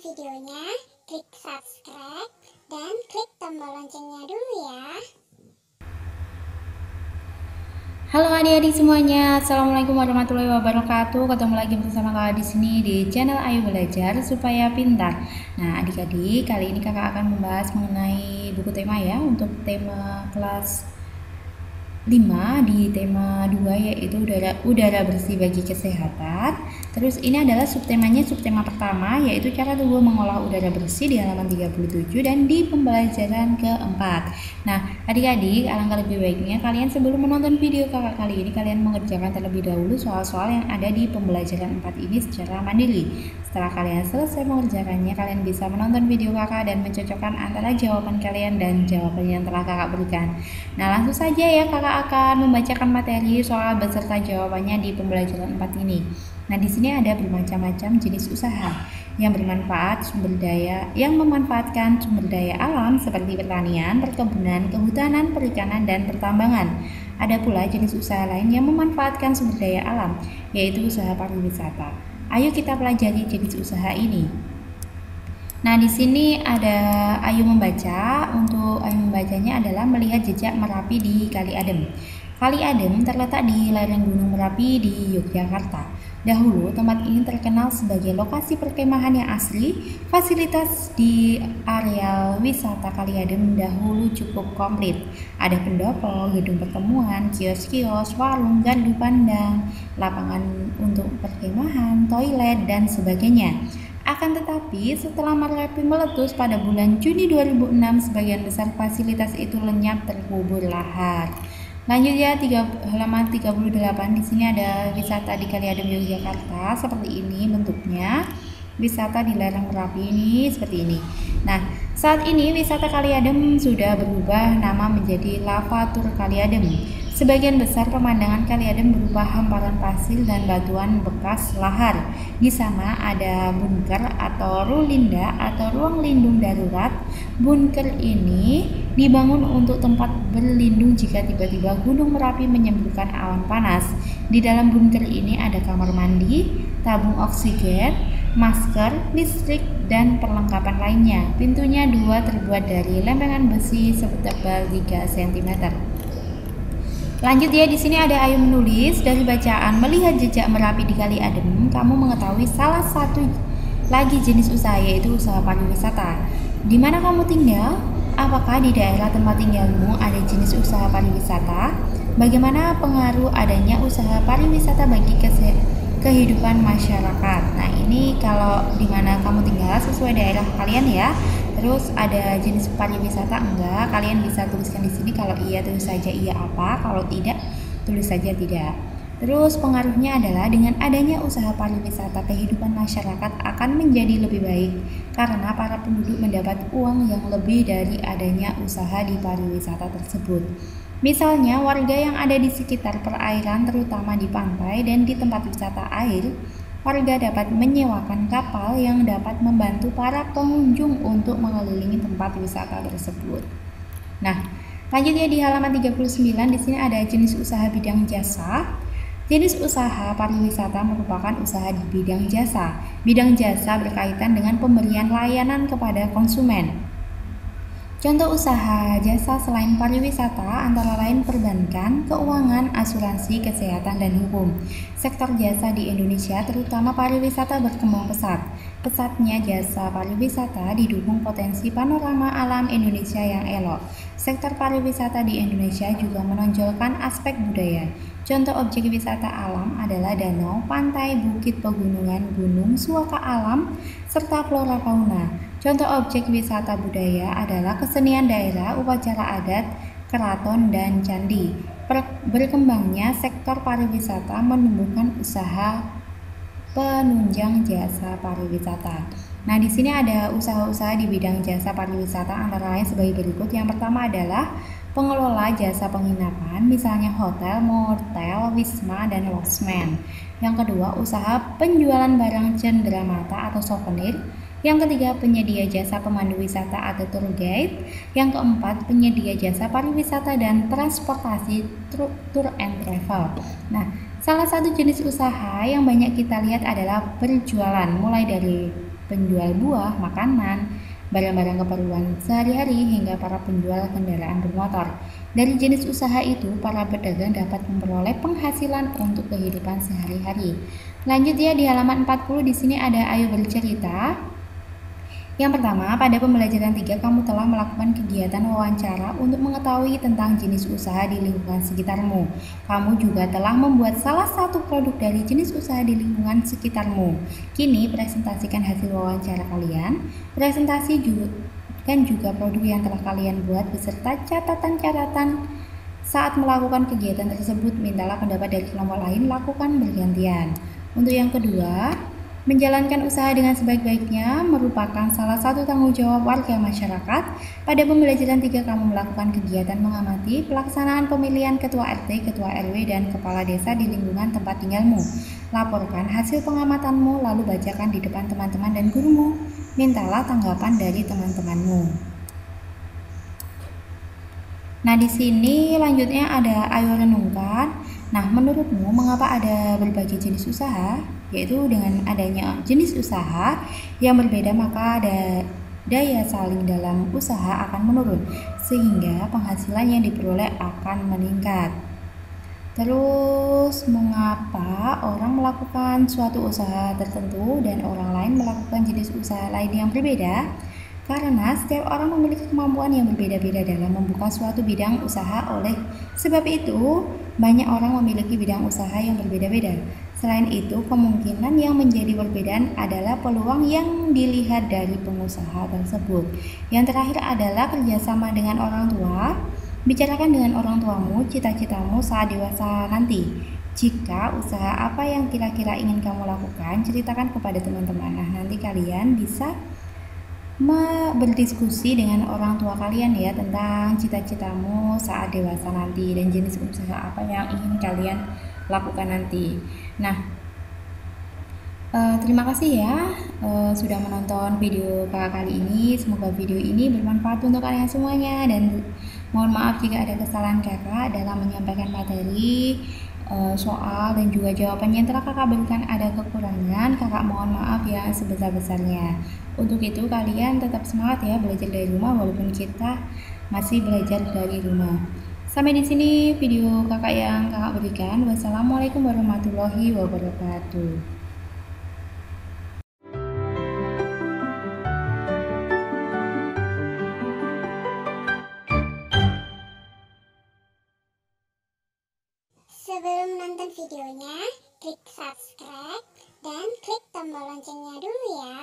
videonya, klik subscribe, dan klik tombol loncengnya dulu ya. Halo adik-adik semuanya, assalamualaikum warahmatullahi wabarakatuh. Ketemu lagi bersama kakak di sini di channel Ayu Belajar Supaya Pintar. Nah adik-adik, kali ini kakak akan membahas mengenai buku tema ya, untuk tema kelas 5 di tema 2 yaitu udara bersih bagi kesehatan. Terus ini adalah subtemanya, subtema pertama yaitu cara tubuh mengolah udara bersih di halaman 37 dan di pembelajaran keempat. Nah adik-adik, alangkah lebih baiknya kalian sebelum menonton video kakak kali ini kalian mengerjakan terlebih dahulu soal-soal yang ada di pembelajaran 4 ini secara mandiri. Setelah kalian selesai mengerjakannya, kalian bisa menonton video kakak dan mencocokkan antara jawaban kalian dan jawaban yang telah kakak berikan. Nah langsung saja ya, kakak akan membacakan materi soal beserta jawabannya di pembelajaran 4 ini. Nah, di sini ada bermacam-macam jenis usaha yang memanfaatkan sumber daya alam seperti pertanian, perkebunan, kehutanan, perikanan, dan pertambangan. Ada pula jenis usaha lain yang memanfaatkan sumber daya alam, yaitu usaha pariwisata. Ayo kita pelajari jenis usaha ini. Nah, di sini ada Ayu membaca. Untuk Ayu membacanya adalah melihat jejak Merapi di Kali Adem. Kali Adem terletak di lereng Gunung Merapi di Yogyakarta. Dahulu, tempat ini terkenal sebagai lokasi perkemahan yang asri. Fasilitas di areal wisata Kali Adem dahulu cukup komplit. Ada pendopo, gedung pertemuan, kios-kios, warung, gardu pandang, lapangan untuk perkemahan, toilet, dan sebagainya. Akan tetapi, setelah Merapi meletus pada bulan Juni 2006, sebagian besar fasilitas itu lenyap terkubur lahar. Lanjut ya, halaman 38. Di sini ada wisata di Kali Adem Yogyakarta. Seperti ini bentuknya. Wisata di lereng Merapi ini seperti ini. Nah, saat ini wisata Kali Adem sudah berubah nama menjadi Lavatur Kali Adem. Sebagian besar pemandangan Kali Adem berupa hamparan pasir dan batuan bekas lahar. Di sana ada bunker atau rulinda atau ruang lindung darurat. Bunker ini dibangun untuk tempat berlindung jika tiba-tiba Gunung Merapi menyemburkan awan panas. Di dalam bunker ini ada kamar mandi, tabung oksigen, masker, listrik, dan perlengkapan lainnya. Pintunya 2 terbuat dari lempengan besi setebal 3 cm. Lanjut ya, di sini ada Ayu menulis. Dari bacaan melihat jejak Merapi di Kali Adem, kamu mengetahui salah satu lagi jenis usaha, yaitu usaha pariwisata. Di mana kamu tinggal? Apakah di daerah tempat tinggalmu ada jenis usaha pariwisata? Bagaimana pengaruh adanya usaha pariwisata bagi kehidupan masyarakat? Nah, ini kalau di mana kamu tinggal sesuai daerah kalian ya. Terus ada jenis pariwisata enggak? Kalian bisa tuliskan di sini. Kalau iya tulis saja iya apa, kalau tidak tulis saja tidak. Terus pengaruhnya adalah dengan adanya usaha pariwisata, kehidupan masyarakat akan menjadi lebih baik karena para penduduk mendapat uang yang lebih dari adanya usaha di pariwisata tersebut. Misalnya warga yang ada di sekitar perairan, terutama di pantai dan di tempat wisata air, warga dapat menyewakan kapal yang dapat membantu para pengunjung untuk mengelilingi tempat wisata tersebut. Nah, lanjutnya di halaman 39, di sini ada jenis usaha bidang jasa. Jenis usaha pariwisata merupakan usaha di bidang jasa. Bidang jasa berkaitan dengan pemberian layanan kepada konsumen. Contoh usaha jasa selain pariwisata antara lain perbankan, keuangan, asuransi, kesehatan, dan hukum. Sektor jasa di Indonesia, terutama pariwisata, berkembang pesat. Pesatnya jasa pariwisata didukung potensi panorama alam Indonesia yang elok. Sektor pariwisata di Indonesia juga menonjolkan aspek budaya. Contoh objek wisata alam adalah danau, pantai, bukit, pegunungan, gunung, suaka alam, serta flora fauna. Contoh objek wisata budaya adalah kesenian daerah, upacara adat, keraton, dan candi. Berkembangnya sektor pariwisata menumbuhkan usaha penunjang jasa pariwisata. Nah, di sini ada usaha-usaha di bidang jasa pariwisata antara lain sebagai berikut. Yang pertama adalah pengelola jasa penginapan, misalnya hotel, motel, wisma, dan lodgement. Yang kedua, usaha penjualan barang cenderamata atau souvenir. Yang ketiga, penyedia jasa pemandu wisata atau tour guide. Yang keempat, penyedia jasa pariwisata dan transportasi tour and travel. Nah, salah satu jenis usaha yang banyak kita lihat adalah berjualan, mulai dari penjual buah, makanan, barang-barang keperluan sehari-hari, hingga para penjual kendaraan bermotor. Dari jenis usaha itu, para pedagang dapat memperoleh penghasilan untuk kehidupan sehari-hari. Lanjut ya, di halaman 40 di sini ada ayo bercerita. Yang pertama, pada pembelajaran 3 kamu telah melakukan kegiatan wawancara untuk mengetahui tentang jenis usaha di lingkungan sekitarmu. Kamu juga telah membuat salah satu produk dari jenis usaha di lingkungan sekitarmu. Kini presentasikan hasil wawancara kalian. Presentasi juga produk yang telah kalian buat beserta catatan-catatan. Saat melakukan kegiatan tersebut, mintalah pendapat dari kelompok lain, lakukan bergantian. Untuk yang kedua, menjalankan usaha dengan sebaik-baiknya merupakan salah satu tanggung jawab warga masyarakat. Pada pembelajaran 3 kamu melakukan kegiatan mengamati pelaksanaan pemilihan ketua RT, ketua RW, dan kepala desa di lingkungan tempat tinggalmu. Laporkan hasil pengamatanmu lalu bacakan di depan teman-teman dan gurumu. Mintalah tanggapan dari teman-temanmu. Nah, di sini lanjutnya ada ayo renungkan. Nah, menurutmu mengapa ada berbagai jenis usaha? Yaitu dengan adanya jenis usaha yang berbeda maka daya saing dalam usaha akan menurun sehingga penghasilan yang diperoleh akan meningkat. Terus, mengapa orang melakukan suatu usaha tertentu dan orang lain melakukan jenis usaha lain yang berbeda? Karena setiap orang memiliki kemampuan yang berbeda-beda dalam membuka suatu bidang usaha. Oleh sebab itu, banyak orang memiliki bidang usaha yang berbeda-beda. Selain itu, kemungkinan yang menjadi perbedaan adalah peluang yang dilihat dari pengusaha tersebut. Yang terakhir adalah kerjasama dengan orang tua. Bicarakan dengan orang tuamu cita-citamu saat dewasa nanti. Jika usaha apa yang kira-kira ingin kamu lakukan, ceritakan kepada teman-teman. Nah, nanti kalian bisa berdiskusi dengan orang tua kalian ya tentang cita-citamu saat dewasa nanti dan jenis usaha apa yang ingin kalian lakukan nanti. Nah, terima kasih ya sudah menonton video kakak kali ini. Semoga video ini bermanfaat untuk kalian semuanya dan mohon maaf jika ada kesalahan kakak dalam menyampaikan materi, soal dan juga jawabannya yang telah kakak berikan ada kekurangan. Kakak mohon maaf ya sebesar-besarnya. Untuk itu kalian tetap semangat ya belajar dari rumah walaupun kita masih belajar dari rumah. Sampai di sini video kakak yang kakak berikan. Wassalamualaikum warahmatullahi wabarakatuh. Sebelum nonton videonya, klik subscribe dan klik tombol loncengnya dulu ya.